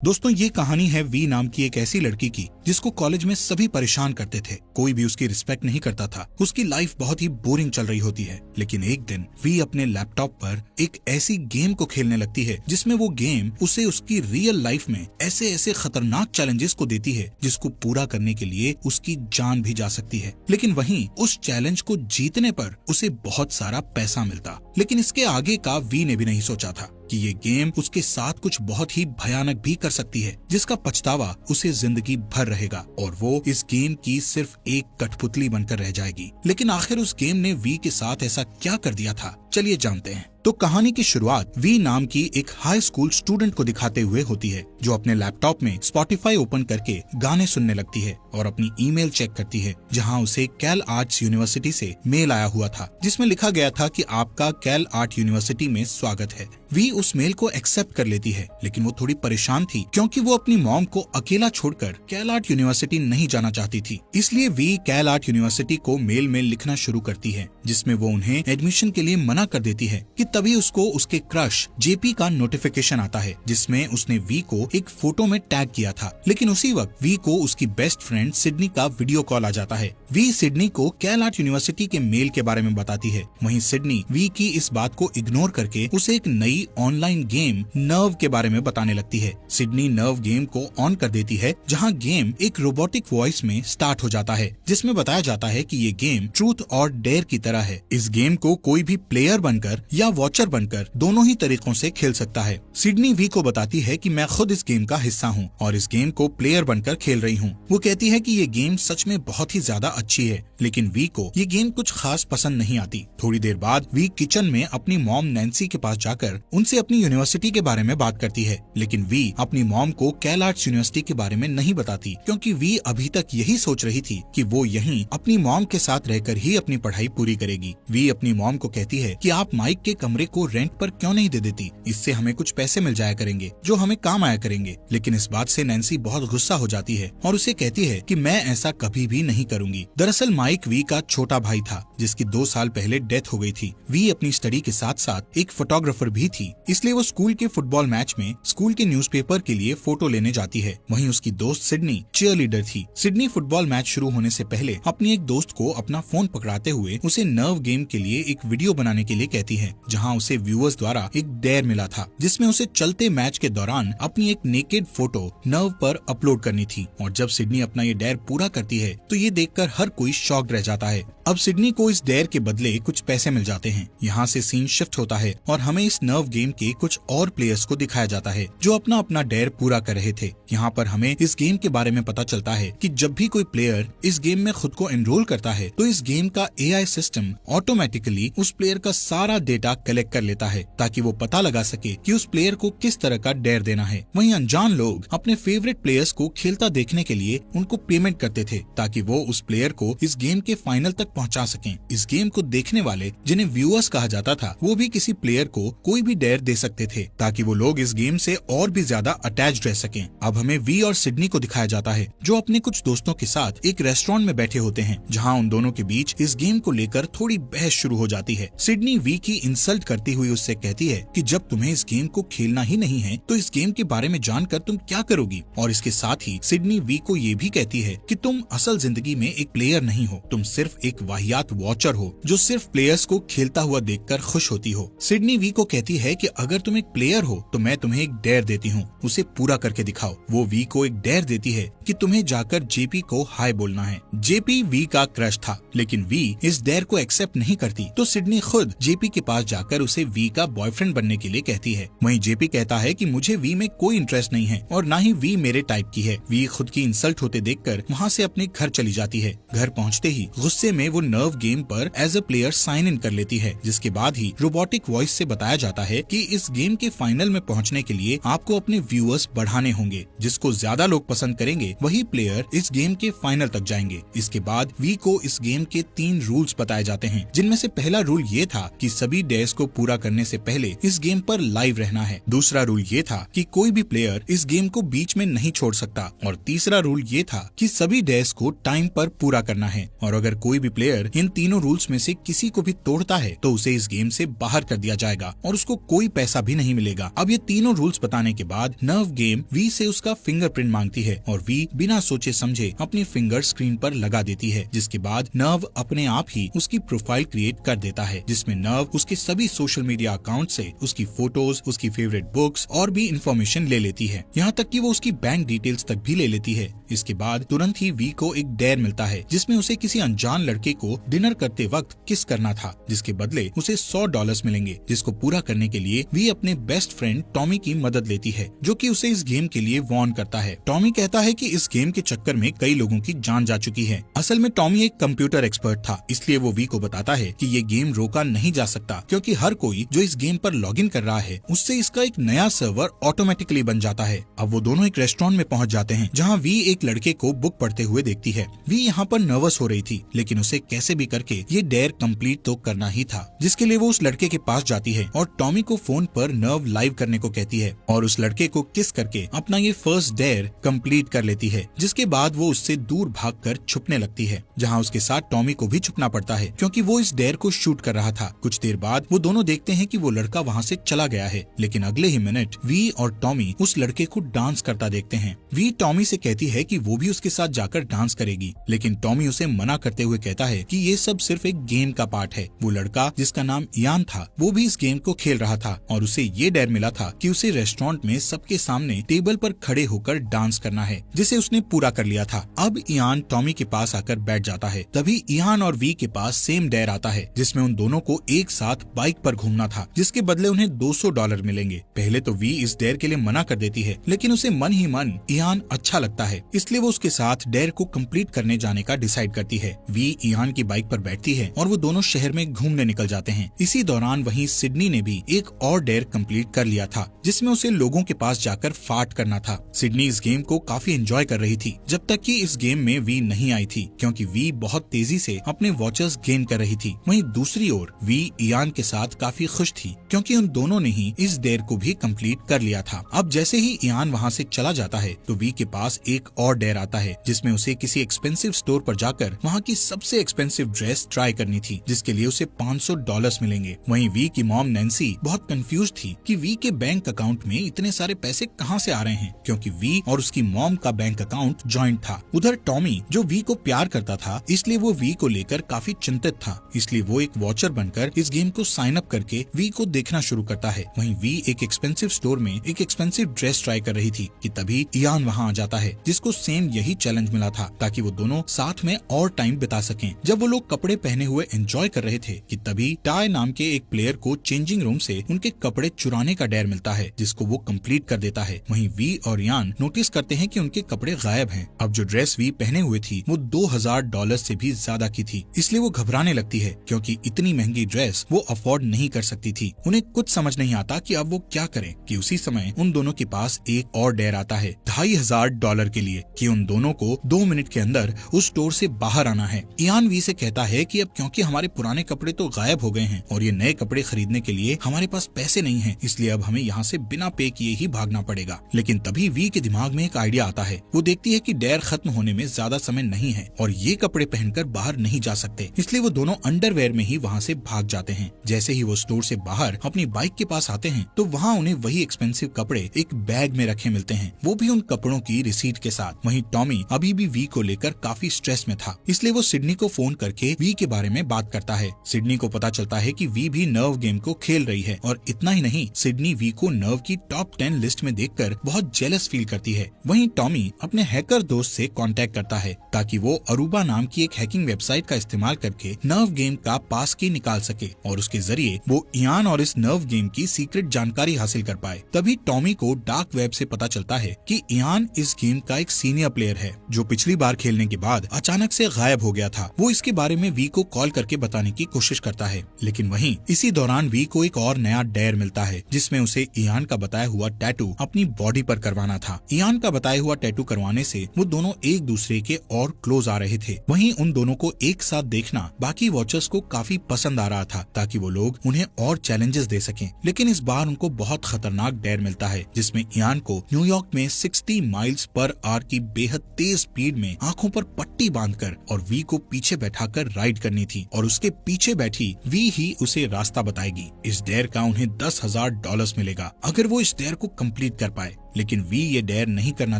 दोस्तों, ये कहानी है वी नाम की एक ऐसी लड़की की जिसको कॉलेज में सभी परेशान करते थे। कोई भी उसकी रिस्पेक्ट नहीं करता था। उसकी लाइफ बहुत ही बोरिंग चल रही होती है। लेकिन एक दिन वी अपने लैपटॉप पर एक ऐसी गेम को खेलने लगती है जिसमें वो गेम उसे उसकी रियल लाइफ में ऐसे ऐसे खतरनाक चैलेंजेस को देती है जिसको पूरा करने के लिए उसकी जान भी जा सकती है। लेकिन वहीं उस चैलेंज को जीतने पर उसे बहुत सारा पैसा मिलता। लेकिन इसके आगे का वी ने भी नहीं सोचा था कि ये गेम उसके साथ कुछ बहुत ही भयानक भी कर सकती है, जिसका पछतावा उसे जिंदगी भर रहेगा और वो इस गेम की सिर्फ एक कठपुतली बनकर रह जाएगी। लेकिन आखिर उस गेम ने वी के साथ ऐसा क्या कर दिया था, चलिए जानते हैं। तो कहानी की शुरुआत वी नाम की एक हाई स्कूल स्टूडेंट को दिखाते हुए होती है, जो अपने लैपटॉप में स्पॉटिफाई ओपन करके गाने सुनने लगती है और अपनी ईमेल चेक करती है, जहां उसे कैल आर्ट्स यूनिवर्सिटी से मेल आया हुआ था जिसमें लिखा गया था कि आपका कैल आर्ट यूनिवर्सिटी में स्वागत है। वी उस मेल को एक्सेप्ट कर लेती है, लेकिन वो थोड़ी परेशान थी क्योंकि वो अपनी मॉम को अकेला छोड़कर कैल आर्ट यूनिवर्सिटी नहीं जाना चाहती थी। इसलिए वी कैल आर्ट यूनिवर्सिटी को मेल में लिखना शुरू करती है, जिसमें वो उन्हें एडमिशन के लिए मना कर देती है कि तभी उसको उसके क्रश जेपी का नोटिफिकेशन आता है, जिसमें उसने वी को एक फोटो में टैग किया था। लेकिन उसी वक्त वी को उसकी बेस्ट फ्रेंड सिडनी का वीडियो कॉल आ जाता है। वी सिडनी को कैल आर्ट यूनिवर्सिटी के मेल के बारे में बताती है। वहीं सिडनी वी की इस बात को इग्नोर करके उसे एक नई ऑनलाइन गेम नर्व के बारे में बताने लगती है। सिडनी नर्व गेम को ऑन कर देती है, जहां गेम एक रोबोटिक वॉइस में स्टार्ट हो जाता है, जिसमें बताया जाता है कि ये गेम ट्रूथ और डेयर की तरह है। इस गेम को कोई भी प्लेयर बनकर या वॉचर बनकर दोनों ही तरीकों से खेल सकता है। सिडनी वी को बताती है कि मैं खुद इस गेम का हिस्सा हूँ और इस गेम को प्लेयर बनकर खेल रही हूँ। वो कहती है कि ये गेम सच में बहुत ही ज्यादा अच्छी है, लेकिन वी को ये गेम कुछ खास पसंद नहीं आती। थोड़ी देर बाद वी किचन में अपनी मॉम नैन्सी के पास जाकर उनसे अपनी यूनिवर्सिटी के बारे में बात करती है। लेकिन वी अपनी मॉम को कैल आर्ट्स यूनिवर्सिटी के बारे में नहीं बताती, क्योंकि वी अभी तक यही सोच रही थी कि वो यहीं अपनी मॉम के साथ रहकर ही अपनी पढ़ाई पूरी करेगी। वी अपनी मॉम को कहती है कि आप माइक के कमरे को रेंट पर क्यों नहीं दे देती, इससे हमें कुछ पैसे मिल जाया करेंगे जो हमें काम आया करेंगे। लेकिन इस बात से नैन्सी बहुत गुस्सा हो जाती है और उसे कहती है कि मैं ऐसा कभी भी नहीं करूंगी। दरअसल माइक वी का छोटा भाई था, जिसकी 2 साल पहले डेथ हो गई थी। वी अपनी स्टडी के साथ साथ एक फोटोग्राफर भी थी, इसलिए वो स्कूल के फुटबॉल मैच में स्कूल के न्यूज़पेपर के लिए फोटो लेने जाती है। वहीं उसकी दोस्त सिडनी चीयरलीडर थी। सिडनी फुटबॉल मैच शुरू होने से पहले अपनी एक दोस्त को अपना फोन पकड़ाते हुए उसे नर्व गेम के लिए एक वीडियो बनाने के लिए कहती है, जहां उसे व्यूअर्स द्वारा एक डेयर मिला था, जिसमें उसे चलते मैच के दौरान अपनी एक नेकेड फोटो नर्व पर अपलोड करनी थी। और जब सिडनी अपना ये डेयर पूरा करती है तो ये देखकर हर कोई शॉक्ड रह जाता है। अब सिडनी को इस डेयर के बदले कुछ पैसे मिल जाते हैं। यहाँ से सीन शिफ्ट होता है और हमें इस नर्व गेम के कुछ और प्लेयर्स को दिखाया जाता है जो अपना अपना डेयर पूरा कर रहे थे। यहाँ पर हमें इस गेम के बारे में पता चलता है कि जब भी कोई प्लेयर इस गेम में खुद को एनरोल करता है तो इस गेम का एआई सिस्टम ऑटोमेटिकली उस प्लेयर का सारा डेटा कलेक्ट कर लेता है, ताकि वो पता लगा सके कि उस प्लेयर को किस तरह का डेयर देना है। वहीं अनजान लोग अपने फेवरेट प्लेयर्स को खेलता देखने के लिए उनको पेमेंट करते थे, ताकि वो उस प्लेयर को इस गेम के फाइनल तक पहुंचा सकें। इस गेम को देखने वाले, जिन्हें व्यूअर्स कहा जाता था, वो भी किसी प्लेयर को कोई भी डेयर दे सकते थे, ताकि वो लोग इस गेम से और भी ज्यादा अटैच्ड रह सकें। अब हमें वी और सिडनी को दिखाया जाता है, जो अपने कुछ दोस्तों के साथ एक रेस्टोरेंट में बैठे होते हैं, जहां उन दोनों के बीच इस गेम को लेकर थोड़ी बहस शुरू हो जाती है। सिडनी वी की इंसल्ट करती हुई उससे कहती है कि जब तुम्हें इस गेम को खेलना ही नहीं है तो इस गेम के बारे में जानकर तुम क्या करोगी। और इसके साथ ही सिडनी वी को ये भी कहती है कि तुम असल जिंदगी में एक प्लेयर नहीं हो, तुम सिर्फ एक वाहियात वॉचर हो जो सिर्फ प्लेयर्स को खेलता हुआ देखकर खुश होती हो। सिडनी वी को कहती है कि अगर तुम एक प्लेयर हो तो मैं तुम्हें एक डेयर देती हूँ, उसे पूरा करके दिखाओ। वो वी को एक डेयर देती है कि तुम्हें जाकर जेपी को हाय बोलना है। जेपी वी का क्रश था, लेकिन वी इस डेयर को एक्सेप्ट नहीं करती, तो सिडनी खुद जेपी के पास जाकर उसे वी का बॉयफ्रेंड बनने के लिए कहती है। वहीं जेपी कहता है कि मुझे वी में कोई इंटरेस्ट नहीं है और ना ही वी मेरे टाइप की है। वी खुद की इंसल्ट होते देखकर वहाँ से अपने घर चली जाती है। घर पहुँचते ही गुस्से में वो नर्व गेम पर as a player sign in कर लेती है, जिसके बाद ही रोबोटिक वॉइस से बताया जाता है कि इस गेम के फाइनल में पहुँचने के लिए आपको अपने व्यूअर्स बढ़ाने होंगे। जिसको ज्यादा लोग पसंद करेंगे वही प्लेयर इस गेम के फाइनल तक जाएंगे। इसके बाद वी को इस गेम के 3 रूल्स बताए जाते हैं, जिनमें से पहला रूल ये था कि सभी डेज को पूरा करने से पहले इस गेम पर लाइव रहना है। दूसरा रूल ये था कि कोई भी प्लेयर इस गेम को बीच में नहीं छोड़ सकता और तीसरा रूल ये था कि सभी डेज को टाइम पर पूरा करना है और अगर कोई भी प्लेयर इन तीनों रूल्स में से किसी को भी तोड़ता है तो उसे इस गेम से बाहर कर दिया जाएगा और उसको कोई पैसा भी नहीं मिलेगा। अब ये तीनों रूल्स बताने के बाद नर्व गेम वी से उसका फिंगरप्रिंट मांगती है और वी बिना सोचे समझे अपनी फिंगर स्क्रीन पर लगा देती है, जिसके बाद नर्व अपने आप ही उसकी प्रोफाइल क्रिएट कर देता है, जिसमें नर्व उसके सभी सोशल मीडिया अकाउंट से उसकी फोटोज, उसकी फेवरेट बुक्स और भी इंफॉर्मेशन ले लेती है, यहाँ तक कि वो उसकी बैंक डिटेल्स तक भी ले लेती है। इसके बाद तुरंत ही वी को एक डेयर मिलता है जिसमें उसे किसी अनजान लड़के को डिनर करते वक्त किस करना था, जिसके बदले उसे $100 मिलेंगे, जिसको पूरा करने के लिए वी अपने बेस्ट फ्रेंड टॉमी की मदद लेती है, जो कि उसे इस गेम के लिए वार्न करता है। टॉमी कहता है कि इस गेम के चक्कर में कई लोगों की जान जा चुकी है। असल में टॉमी एक कंप्यूटर एक्सपर्ट था, इसलिए वो वी को बताता है कि ये गेम रोका नहीं जा सकता, क्योंकि हर कोई जो इस गेम पर लॉगिन कर रहा है उससे इसका एक नया सर्वर ऑटोमेटिकली बन जाता है। अब वो दोनों एक रेस्टोरेंट में पहुंच जाते हैं जहां वी एक लड़के को बुक पढ़ते हुए देखती है। वी यहाँ पर नर्वस हो रही थी, लेकिन उसे कैसे भी करके ये डेयर कंप्लीट तो करना ही था, जिसके लिए वो उस लड़के के पास जाती है और टॉमी को फोन पर नर्व लाइव करने को कहती है और उस लड़के को किस करके अपना ये फर्स्ट डेयर कंप्लीट कर लेती है, जिसके बाद वो उससे दूर भागकर छुपने लगती है, जहाँ उसके साथ टॉमी को भी छुपना पड़ता है क्योंकि वो इस डेयर को शूट कर रहा था। कुछ देर बाद वो दोनों देखते हैं कि वो लड़का वहाँ से चला गया है, लेकिन अगले ही मिनट वी और टॉमी उस लड़के को डांस करता देखते हैं। वी टॉमी से कहती है कि वो भी उसके साथ जाकर डांस करेगी, लेकिन टॉमी उसे मना करते हुए कहता है कि ये सब सिर्फ एक गेम का पार्ट है। वो लड़का जिसका नाम इयान था वो भी इस गेम को खेल रहा था और उसे ये डर मिला था कि उसे रेस्टोरेंट में सबके सामने टेबल पर खड़े होकर डांस करना है, जिसे उसने पूरा कर लिया था। अब इयान टॉमी के पास आकर बैठ जाता है। तभी इयान और वी के पास सेम डेयर आता है जिसमें उन दोनों को एक साथ बाइक पर घूमना था, जिसके बदले उन्हें $200 मिलेंगे। पहले तो वी इस डेयर के लिए मना कर देती है, लेकिन उसे मन ही मन इयान अच्छा लगता है, इसलिए वो उसके साथ डेयर को कंप्लीट करने जाने का डिसाइड करती है। वी इयान की बाइक पर बैठती है और वो दोनों शहर में घूमने निकल जाते हैं। इसी दौरान वहीं सिडनी ने भी एक और डेयर कंप्लीट कर लिया था, जिसमें उसे लोगों के पास जाकर फाट करना था। सिडनी इस गेम को काफी एंजॉय कर रही थी, जब तक कि इस गेम में वी नहीं आई थी, क्योंकि वी बहुत तेजी से अपने वॉचर्स गेन कर रही थी। वहीं दूसरी ओर वी इयान के साथ काफी खुश थी, क्योंकि उन दोनों ने ही इस डेयर को भी कंप्लीट कर लिया था। अब जैसे ही इयान वहाँ से चला जाता है तो वी के पास एक और डेयर आता है, जिसमें उसे किसी एक्सपेंसिव स्टोर पर जाकर वहाँ की सबसे एक्सपेंसिव ड्रेस ट्राई करनी थी, जिसके लिए उसे $500 मिलेंगे। वहीं वी की मॉम नैन्सी बहुत कंफ्यूज थी कि वी के बैंक अकाउंट में इतने सारे पैसे कहाँ से आ रहे हैं, क्योंकि वी और उसकी मॉम का बैंक अकाउंट जॉइंट था। उधर टॉमी जो वी को प्यार करता था, इसलिए वो वी को लेकर काफी चिंतित था, इसलिए वो एक वॉचर बनकर इस गेम को साइन अप करके वी को देखना शुरू करता है। वहीं वी एक एक्सपेंसिव स्टोर में एक एक्सपेंसिव ड्रेस ट्राई कर रही थी कि तभी इयान वहाँ आ जाता है, जिसको सेम यही चैलेंज मिला था ताकि वो दोनों साथ में और टाइम बिता सकें। जब वो लोग कपड़े पहने हुए एंजॉय कर रहे थे कि तभी टाई नाम के एक प्लेयर को चेंजिंग रूम से उनके कपड़े चुराने का डेयर मिलता है, जिसको वो कंप्लीट कर देता है। वहीं वी और इयान नोटिस करते हैं कि उनके कपड़े गायब हैं। अब जो ड्रेस वी पहने हुए थी वो $2000 से भी ज्यादा की थी, इसलिए वो घबराने लगती है क्योंकि इतनी महंगी ड्रेस वो अफोर्ड नहीं कर सकती थी। उन्हें कुछ समझ नहीं आता कि अब वो क्या करें कि उसी समय उन दोनों के पास एक और डेयर आता है $2500 के लिए कि उन दोनों को 2 मिनट के अंदर उस स्टोर से बाहर आना है। इयान वी से कहता है कि अब क्योंकि हमारे पुराने कपड़े तो गायब हो गए हैं और ये नए कपड़े खरीदने के लिए हमारे पास पैसे नहीं हैं, इसलिए अब हमें यहाँ से बिना पे किए ही भागना पड़ेगा। लेकिन तभी वी के दिमाग में एक आइडिया आता है। वो देखती है कि डेयर खत्म होने में ज्यादा समय नहीं है और ये कपड़े पहनकर बाहर नहीं जा सकते, इसलिए वो दोनों अंडरवेयर में ही वहाँ से भाग जाते हैं। जैसे ही वो स्टोर से बाहर अपनी बाइक के पास आते हैं तो वहाँ उन्हें वही एक्सपेंसिव कपड़े एक बैग में रखे मिलते हैं, वो भी उन कपड़ों की रिसीट के साथ। वहीं टॉमी अभी भी वी को लेकर काफी स्ट्रेस में था, इसलिए वो सिडनी को फोन करके वी के बारे में बात करता है। सिडनी को पता चलता है कि वी भी नर्व गेम को खेल रही है और इतना ही नहीं, सिडनी वी को नर्व की टॉप 10 लिस्ट में देखकर बहुत जेलस फील करती है। वहीं टॉमी अपने हैकर दोस्त से कांटेक्ट करता है ताकि वो अरूबा नाम की एक हैकिंग वेबसाइट का इस्तेमाल करके नर्व गेम का पास की निकाल सके और उसके जरिए वो इयान और इस नर्व गेम की सीक्रेट जानकारी हासिल कर पाए। तभी टॉमी को डार्क वेब से पता चलता है कि इयान इस गेम का एक सीनियर प्लेयर है जो पिछली बार खेलने के बाद अचानक से गायब हो गया था। वो इसके बारे में वी को कॉल करके बताने की कोशिश करता है, लेकिन वहीं इसी दौरान वी को एक और नया डेयर मिलता है जिसमें उसे इयान का बताया हुआ टैटू अपनी बॉडी पर करवाना था। इयान का बताया हुआ टैटू करवाने से वो दोनों एक दूसरे के और क्लोज आ रहे थे। वहीं उन दोनों को एक साथ देखना बाकी वॉचर्स को काफी पसंद आ रहा था ताकि वो लोग उन्हें और चैलेंजेस दे सकें। लेकिन इस बार उनको बहुत खतरनाक डेयर मिलता है जिसमें इयान को न्यूयॉर्क में 60 माइल्स पर आवर की बेहद तेज स्पीड में आंखों पर पट्टी बांधकर और वी को पीछे बैठाकर राइड करनी थी और उसके पीछे बैठी वी ही उसे रास्ता बताएगी। इस डेयर का उन्हें $10,000 मिलेगा अगर वो इस डेयर को कंप्लीट कर पाए। लेकिन वी ये डेयर नहीं करना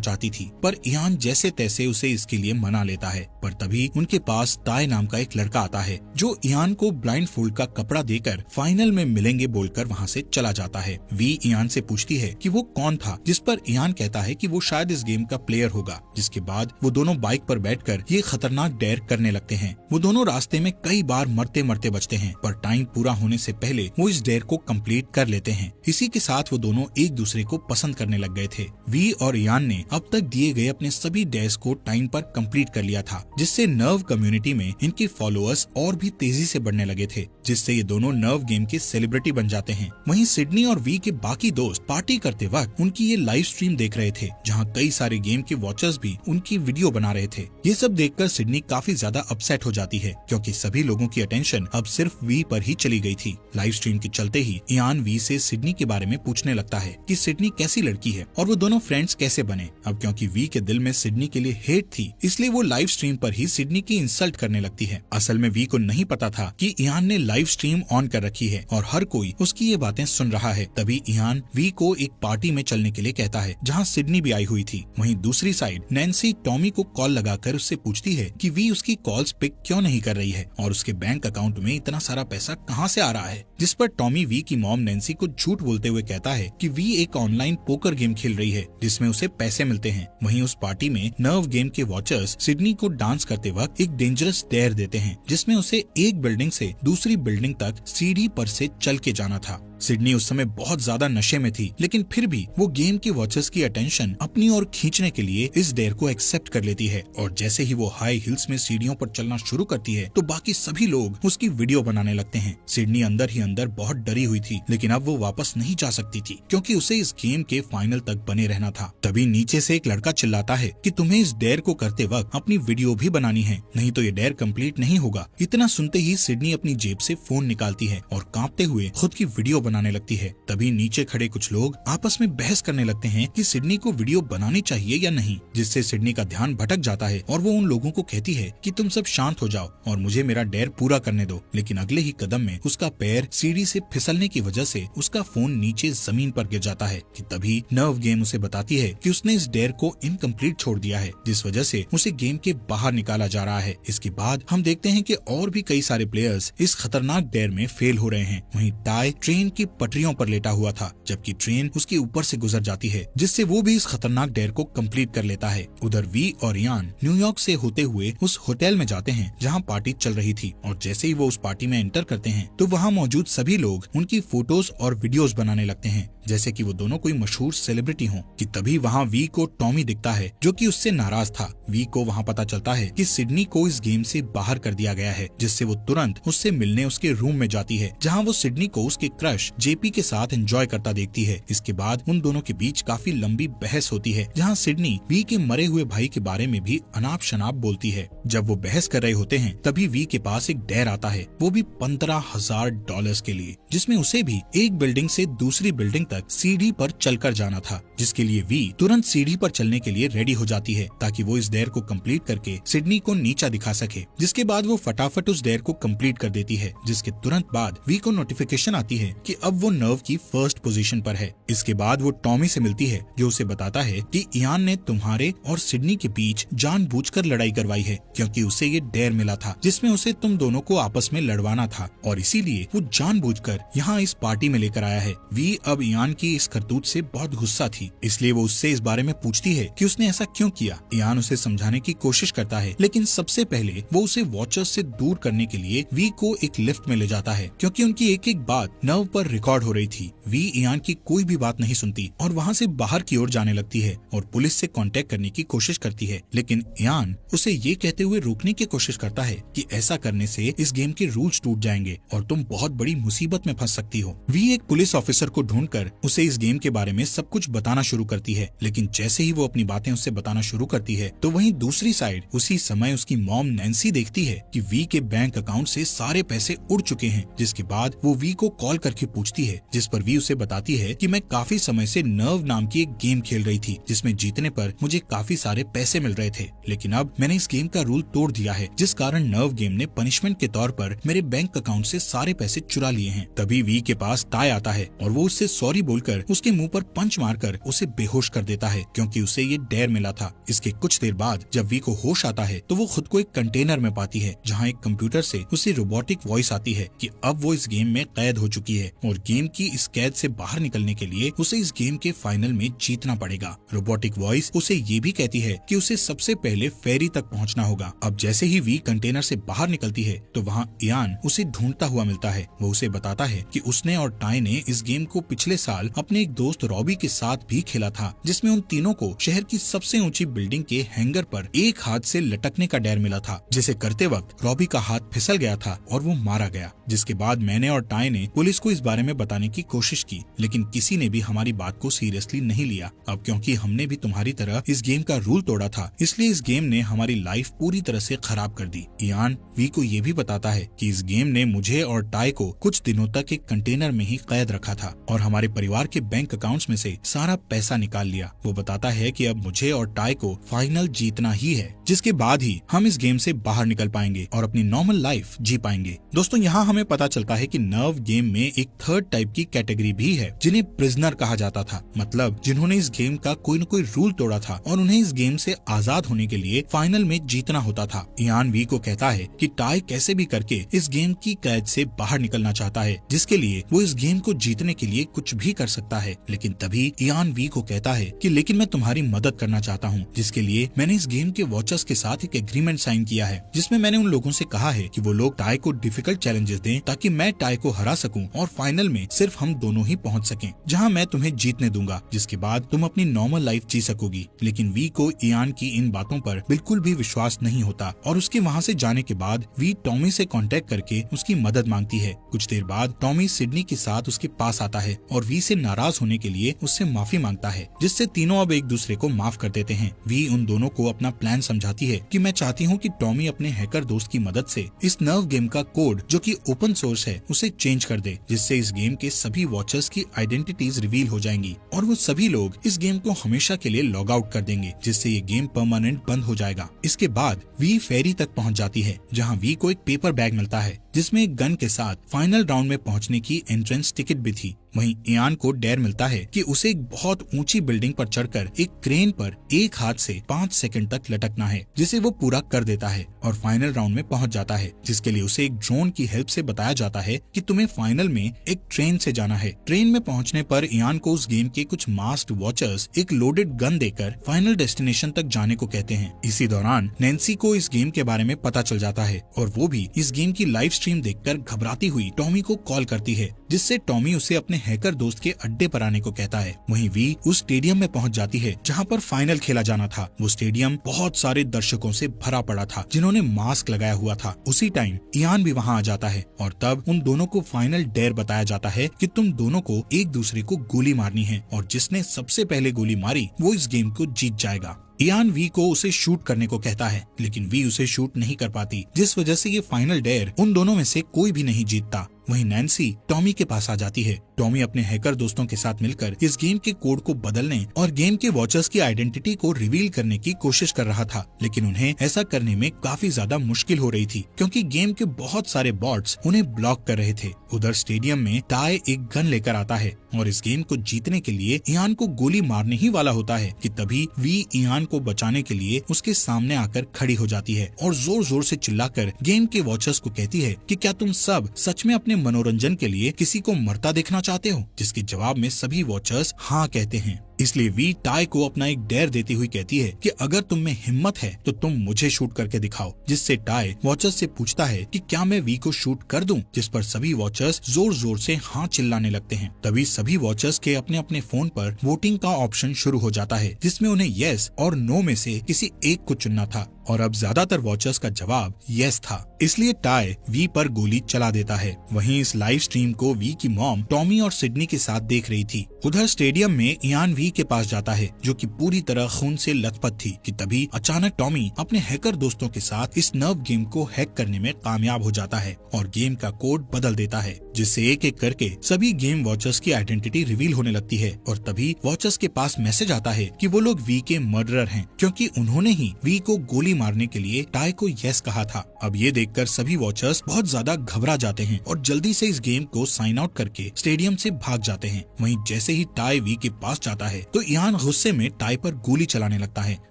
चाहती थी, पर इयान जैसे तैसे उसे इसके लिए मना लेता है। पर तभी उनके पास टाई नाम का एक लड़का आता है जो इयान को ब्लाइंड फोल्ड का कपड़ा देकर फाइनल में मिलेंगे बोलकर वहाँ से चला जाता है। वी इयान से पूछती है कि वो कौन था, जिस पर इयान कहता है कि वो शायद इस गेम का प्लेयर होगा। जिसके बाद वो दोनों बाइक पर बैठकर ये खतरनाक डेयर करने लगते हैं। वो दोनों रास्ते में कई बार मरते मरते बचते हैं, पर टाइम पूरा होने से पहले वो इस डेयर को कंप्लीट कर लेते हैं। इसी के साथ वो दोनों एक दूसरे को पसंद करने लग गए थे। वी और इयान ने अब तक दिए गए अपने सभी डेयर्स को टाइम पर कंप्लीट कर लिया था, जिससे नर्व कम्युनिटी में इनके फॉलोअर्स और भी तेजी से बढ़ने लगे थे, जिससे ये दोनों नर्व गेम के सेलिब्रिटी बन जाते हैं। वहीं सिडनी और वी के बाकी दोस्त पार्टी करते वक्त उनकी ये लाइव स्ट्रीम देख रहे थे, जहां कई सारे गेम के वॉचर्स भी उनकी वीडियो बना रहे थे। ये सब देखकर सिडनी काफी ज्यादा अपसेट हो जाती है, क्योंकि सभी लोगों की अटेंशन अब सिर्फ वी पर ही चली गई थी। लाइव स्ट्रीम के चलते ही इयान वी से सिडनी के बारे में पूछने लगता है कि सिडनी कैसी लड़की है और वो दोनों फ्रेंड्स कैसे बने। अब क्योंकि वी के दिल में सिडनी के लिए हेट थी, इसलिए वो लाइव स्ट्रीम पर ही सिडनी की इंसल्ट करने लगती है। असल में वी को नहीं पता था कि इयान ने लाइव स्ट्रीम ऑन कर रखी है और हर कोई उसकी ये बातें सुन रहा है। तभी इयान वी को एक पार्टी में चलने के लिए कहता है, जहाँ सिडनी भी आई हुई थी। वहीं दूसरी साइड नैन्सी टॉमी को कॉल लगाकर उससे पूछती है कि वी उसकी कॉल्स पिक क्यों नहीं कर रही है और उसके बैंक अकाउंट में इतना सारा पैसा कहाँ से आ रहा है। जिस पर टॉमी वी की मॉम नैन्सी को झूठ बोलते हुए कहता है कि वी एक ऑनलाइन पोकर गेम खेल रही है जिसमें उसे पैसे मिलते हैं। वहीं उस पार्टी में नर्व गेम के वॉचर्स सिडनी को डांस करते वक्त एक डेंजरस डेयर देते हैं, जिसमें उसे एक बिल्डिंग से दूसरी बिल्डिंग तक सीढ़ी पर से चल के जाना था। सिडनी उस समय बहुत ज्यादा नशे में थी, लेकिन फिर भी वो गेम के वॉचर्स की अटेंशन अपनी ओर खींचने के लिए इस डेयर को एक्सेप्ट कर लेती है और जैसे ही वो हाई हिल्स में सीढ़ियों पर चलना शुरू करती है तो बाकी सभी लोग उसकी वीडियो बनाने लगते हैं। सिडनी अंदर ही अंदर बहुत डरी हुई थी, लेकिन अब वो वापस नहीं जा सकती थी क्योंकि उसे इस गेम के फाइनल तक बने रहना था। तभी नीचे से एक लड़का चिल्लाता है कि तुम्हें इस डेयर को करते वक्त अपनी वीडियो भी बनानी है, नहीं तो ये डेयर कंप्लीट नहीं होगा। इतना सुनते ही सिडनी अपनी जेब से फोन निकालती है और कांपते हुए खुद की वीडियो बनाने लगती है। तभी नीचे खड़े कुछ लोग आपस में बहस करने लगते हैं कि सिडनी को वीडियो बनानी चाहिए या नहीं, जिससे सिडनी का ध्यान भटक जाता है और वो उन लोगों को कहती है कि तुम सब शांत हो जाओ और मुझे मेरा डेयर पूरा करने दो। लेकिन अगले ही कदम में उसका पैर सीढ़ी से फिसलने की वजह से उसका फोन नीचे जमीन पर गिर जाता है कि तभी नर्व गेम उसे बताती है कि उसने इस डेयर को इनकम्प्लीट छोड़ दिया है, जिस वजह से उसे गेम के बाहर निकाला जा रहा है। इसके बाद हम देखते हैं कि और भी कई सारे प्लेयर्स इस खतरनाक डेयर में फेल हो रहे हैं। वहीं टाई ट्रेन की पटरियों पर लेटा हुआ था, जबकि ट्रेन उसके ऊपर से गुजर जाती है, जिससे वो भी इस खतरनाक डेयर को कंप्लीट कर लेता है। उधर वी और इयान न्यूयॉर्क से होते हुए उस होटल में जाते हैं जहां पार्टी चल रही थी और जैसे ही वो उस पार्टी में एंटर करते हैं तो वहां मौजूद सभी लोग उनकी फोटोज और वीडियोस बनाने लगते हैं जैसे कि वो दोनों कोई मशहूर सेलिब्रिटी हों। कि तभी वहां वी को टॉमी दिखता है जो कि उससे नाराज था। वी को वहां पता चलता है कि सिडनी को इस गेम से बाहर कर दिया गया है, जिससे वो तुरंत उससे मिलने उसके रूम में जाती है, जहां वो सिडनी को उसके क्रश जेपी के साथ एंजॉय करता देखती है। इसके बाद उन दोनों के बीच काफी लंबी बहस होती है, जहां सिडनी वी के मरे हुए भाई के बारे में भी अनाप शनाप बोलती है। जब वो बहस कर रहे होते हैं तभी वी के पास एक डेयर आता है, वो भी $15,000 के लिए, जिसमें उसे भी एक बिल्डिंग से दूसरी बिल्डिंग तक सीढ़ी पर चलकर जाना था, जिसके लिए वी तुरंत सीढ़ी पर चलने के लिए रेडी हो जाती है ताकि वो इस डेयर को कंप्लीट करके सिडनी को नीचा दिखा सके। जिसके बाद वो फटाफट उस डेयर को कंप्लीट कर देती है, जिसके तुरंत बाद वी को नोटिफिकेशन आती है कि अब वो नर्व की फर्स्ट पोजीशन पर है। इसके बाद वो टॉमी से मिलती है जो उसे बताता है कि इयान ने तुम्हारे और सिडनी के बीच जानबूझकर लड़ाई करवाई है, क्योंकि उसे ये डेयर मिला था जिसमें उसे तुम दोनों को आपस में लड़वाना था और इसीलिए वो जानबूझकर यहाँ इस पार्टी में लेकर आया है। वी अब इयान की इस करतूत से बहुत गुस्सा थी, इसलिए वो उससे इस बारे में पूछती है कि उसने ऐसा क्यों किया। इयान उसे समझाने की कोशिश करता है, लेकिन सबसे पहले वो उसे वॉचर्स से दूर करने के लिए वी को एक लिफ्ट में ले जाता है, क्योंकि उनकी एक एक बात नर्व पर रिकॉर्ड हो रही थी। वी इयान की कोई भी बात नहीं सुनती और वहाँ से बाहर की ओर जाने लगती है और पुलिस से कांटेक्ट करने की कोशिश करती है, लेकिन इयान उसे ये कहते हुए रोकने की कोशिश करता है कि ऐसा करने से इस गेम के रूल्स टूट जाएंगे और तुम बहुत बड़ी मुसीबत में फंस सकती हो। वी एक पुलिस ऑफिसर को ढूंढकर उसे इस गेम के बारे में सब कुछ बताना शुरू करती है, लेकिन जैसे ही वो अपनी बातें उससे बताना शुरू करती है तो वहीं दूसरी साइड उसी समय उसकी मॉम नैन्सी देखती है कि वी के बैंक अकाउंट से सारे पैसे उड़ चुके हैं। जिसके बाद वो वी को कॉल करके पूछती है, जिस पर वी उसे बताती है कि मैं काफी समय से नर्व नाम की एक गेम खेल रही थी जिसमें जीतने पर मुझे काफी सारे पैसे मिल रहे थे, लेकिन अब मैंने इस गेम का रूल तोड़ दिया है, जिस कारण नर्व गेम ने पनिशमेंट के तौर पर मेरे बैंक अकाउंट से सारे पैसे चुरा लिए हैं। तभी वी के पास टाई आता है और वो उससे सॉरी बोलकर उसके मुंह पर पंच मारकर उसे बेहोश कर देता है, क्योंकि उसे ये डेयर मिला था। इसके कुछ देर बाद जब वी को होश आता है तो वो खुद को एक कंटेनर में पाती है, जहाँ एक कंप्यूटर से उसे रोबोटिक वॉइस आती है कि अब वो इस गेम में कैद हो चुकी है और गेम की इस कैद से बाहर निकलने के लिए उसे इस गेम के फाइनल में जीतना पड़ेगा। रोबोटिक वॉइस उसे ये भी कहती है कि उसे सबसे पहले फेरी तक पहुंचना होगा। अब जैसे ही वी कंटेनर से बाहर निकलती है तो वहाँ इयान उसे ढूंढता हुआ मिलता है। वो उसे बताता है कि उसने और टाई ने इस गेम को पिछले साल अपने एक दोस्त रॉबी के साथ भी खेला था, जिसमें उन तीनों को शहर की सबसे ऊंची बिल्डिंग के हैंगर पर एक हाथ से लटकने का डेयर मिला था, जिसे करते वक्त रॉबी का हाथ फिसल गया था और वो मारा गया। जिसके बाद मैंने और टाई ने पुलिस को इस बारे में बताने की कोशिश की, लेकिन किसी ने भी हमारी बात को सीरियसली नहीं लिया। अब क्योंकि हमने भी तुम्हारी तरह इस गेम का रूल तोड़ा था, इसलिए इस गेम ने हमारी लाइफ पूरी तरह से खराब कर दी। इयान वी को ये भी बताता है कि इस गेम ने मुझे और टाई को कुछ दिनों तक एक कंटेनर में ही कैद रखा था और हमारे परिवार के बैंक अकाउंट्स में से सारा पैसा निकाल लिया। वो बताता है कि अब मुझे और टाई को फाइनल जीतना ही है, जिसके बाद ही हम इस गेम से बाहर निकल पाएंगे और अपनी नॉर्मल लाइफ जी पाएंगे। दोस्तों, यहाँ हमें पता चलता है कि नर्व गेम में एक थर्ड टाइप की कैटेगरी भी है, जिन्हें प्रिजनर कहा जाता था, मतलब जिन्होंने इस गेम का कोई न कोई रूल तोड़ा था और उन्हें इस गेम से आजाद होने के लिए फाइनल में जीतना होता था। इयान वी को कहता है कि टाई कैसे भी करके इस गेम की कैद से बाहर निकलना चाहता है, जिसके लिए वो इस गेम को जीतने के लिए कुछ भी कर सकता है। लेकिन तभी इयान वी को कहता है कि लेकिन मैं तुम्हारी मदद करना चाहता हूँ, जिसके लिए मैंने इस गेम के वॉचर्स के साथ एक एग्रीमेंट साइन किया है, जिसमें मैंने उन लोगों से कहा है कि वो लोग टाई को डिफिकल्ट चैलेंजेस दें ताकि मैं टाई को हरा सकूं और फाइनल में सिर्फ हम दोनों ही पहुंच सकें, जहां मैं तुम्हें जीतने दूंगा, जिसके बाद तुम अपनी नॉर्मल लाइफ जी सकोगी। लेकिन वी को इयान की इन बातों पर बिल्कुल भी विश्वास नहीं होता और उसके वहां से जाने के बाद वी टॉमी से कांटेक्ट करके उसकी मदद मांगती है। कुछ देर बाद टॉमी सिडनी के साथ उसके पास आता है और वी से नाराज होने के लिए उससे माफी मांगता है, जिससे तीनों अब एक दूसरे को माफ कर देते हैं। वी उन दोनों को अपना प्लान समझाती है कि मैं चाहती हूँ कि टॉमी अपने हैकर दोस्त की मदद से इस नर्व गेम का कोड, जो कि ओपन सोर्स है, उसे चेंज कर दे, जिससे इस गेम के सभी वॉचर्स की आइडेंटिटीज रिवील हो जाएंगी और वो सभी लोग इस गेम को हमेशा के लिए लॉग आउट कर देंगे, जिससे ये गेम परमानेंट बंद हो जाएगा। इसके बाद वी फेरी तक पहुंच जाती है, जहां वी को एक पेपर बैग मिलता है जिसमें एक गन के साथ फाइनल राउंड में पहुंचने की एंट्रेंस टिकट भी थी। वहीं इयान को डेयर मिलता है कि उसे एक बहुत ऊंची बिल्डिंग पर चढ़कर एक क्रेन पर एक हाथ से 5 सेकंड तक लटकना है, जिसे वो पूरा कर देता है और फाइनल राउंड में पहुंच जाता है, जिसके लिए उसे एक ड्रोन की हेल्प से बताया जाता है कि तुम्हें फाइनल में एक ट्रेन से जाना है। ट्रेन में पहुंचने पर इयान को उस गेम के कुछ मास्क्ड वॉचर्स एक लोडेड गन देकर फाइनल डेस्टिनेशन तक जाने को कहते हैं। इसी दौरान नैन्सी को इस गेम के बारे में पता चल जाता है और वो भी इस गेम की लाइव स्ट्रीम देखकर घबराती हुई टॉमी को कॉल करती है, जिससे टॉमी उसे अपने हैकर दोस्त के अड्डे पर आने को कहता है। वहीं वी उस स्टेडियम में पहुंच जाती है जहां पर फाइनल खेला जाना था। वो स्टेडियम बहुत सारे दर्शकों से भरा पड़ा था जिन्होंने मास्क लगाया हुआ था। उसी टाइम इयान भी वहां आ जाता है और तब उन दोनों को फाइनल डेयर बताया जाता है कि तुम दोनों को एक दूसरे को गोली मारनी है और जिसने सबसे पहले गोली मारी वो इस गेम को जीत जाएगा। इयान वी को उसे शूट करने को कहता है, लेकिन वी उसे शूट नहीं कर पाती, जिस वजह से ये फाइनल डेयर उन दोनों में से कोई भी नहीं जीतता। वहीं नैन्सी टॉमी के पास आ जाती है। टॉमी अपने हैकर दोस्तों के साथ मिलकर इस गेम के कोड को बदलने और गेम के वॉचर्स की आइडेंटिटी को रिवील करने की कोशिश कर रहा था, लेकिन उन्हें ऐसा करने में काफी ज्यादा मुश्किल हो रही थी क्योंकि गेम के बहुत सारे बॉट्स उन्हें ब्लॉक कर रहे थे। उधर स्टेडियम में टाई एक गन लेकर आता है और इस गेम को जीतने के लिए इयान को गोली मारने ही वाला होता है कि तभी वी इयान को बचाने के लिए उसके सामने आकर खड़ी हो जाती है और जोर जोर से चिल्लाकर गेम के वॉचर्स को कहती है कि क्या तुम सब सच में अपने मनोरंजन के लिए किसी को मरता देखना चाहते हो, जिसके जवाब में सभी वॉचर्स हाँ कहते हैं। इसलिए वी टाई को अपना एक डेयर देती हुई कहती है कि अगर तुम में हिम्मत है तो तुम मुझे शूट करके दिखाओ, जिससे टाई वॉचर्स से पूछता है कि क्या मैं वी को शूट कर दूं, जिस पर सभी वॉचर्स जोर जोर से हाँ चिल्लाने लगते हैं। तभी सभी वॉचर्स के अपने अपने फोन पर वोटिंग का ऑप्शन शुरू हो जाता है, जिसमें उन्हें येस और नो में से किसी एक को चुनना था और अब ज्यादातर वॉचर्स का जवाब येस था, इसलिए टाई वी पर गोली चला देता है। वहीं इस लाइव स्ट्रीम को वी की मॉम टॉमी और सिडनी के साथ देख रही थी। उधर स्टेडियम में इयान वी वी के पास जाता है जो कि पूरी तरह खून से लथपथ थी कि तभी अचानक टॉमी अपने हैकर दोस्तों के साथ इस नर्व गेम को हैक करने में कामयाब हो जाता है और गेम का कोड बदल देता है, जिससे एक एक करके सभी गेम वॉचर्स की आइडेंटिटी रिवील होने लगती है। और तभी वॉचर्स के पास मैसेज आता है कि वो लोग वी के मर्डरर हैं, क्योंकि उन्होंने ही वी को गोली मारने के लिए टाई को यस कहा था। अब ये देखकर सभी वॉचर्स बहुत ज्यादा घबरा जाते हैं और जल्दी से इस गेम को साइन आउट करके स्टेडियम से भाग जाते हैं। वहीं जैसे ही टाई वी के पास जाता है तो इयान गुस्से में टाई पर गोली चलाने लगता है,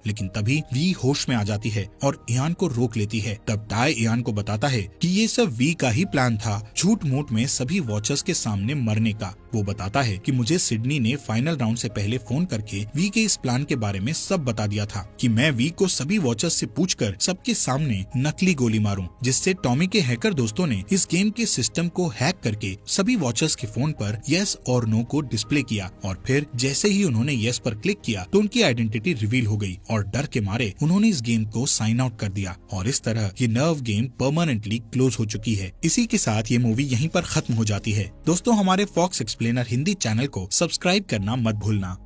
लेकिन तभी वी होश में आ जाती है और इयान को रोक लेती है। तब टाई इयान को बताता है कि ये सब वी का ही प्लान था, झूठ मूठ में सभी वॉचर्स के सामने मरने का। वो बताता है कि मुझे सिडनी ने फाइनल राउंड से पहले फोन करके वी के इस प्लान के बारे में सब बता दिया था कि मैं वी को सभी वॉचर्स से पूछकर सबके सामने नकली गोली मारूं, जिससे टॉमी के हैकर दोस्तों ने इस गेम के सिस्टम को हैक करके सभी वॉचर्स के फोन पर यस और नो को डिस्प्ले किया। और फिर जैसे ही उन्होंने यस पर क्लिक किया तो उनकी आइडेंटिटी रिवील हो गई और डर के मारे उन्होंने इस गेम को साइन आउट कर दिया और इस तरह ये नर्व गेम परमानेंटली क्लोज हो चुकी है। इसी के साथ ये मूवी यहीं पर खत्म हो जाती है। दोस्तों, हमारे फॉक्स एक्सप्लेनर हिंदी चैनल को सब्सक्राइब करना मत भूलना।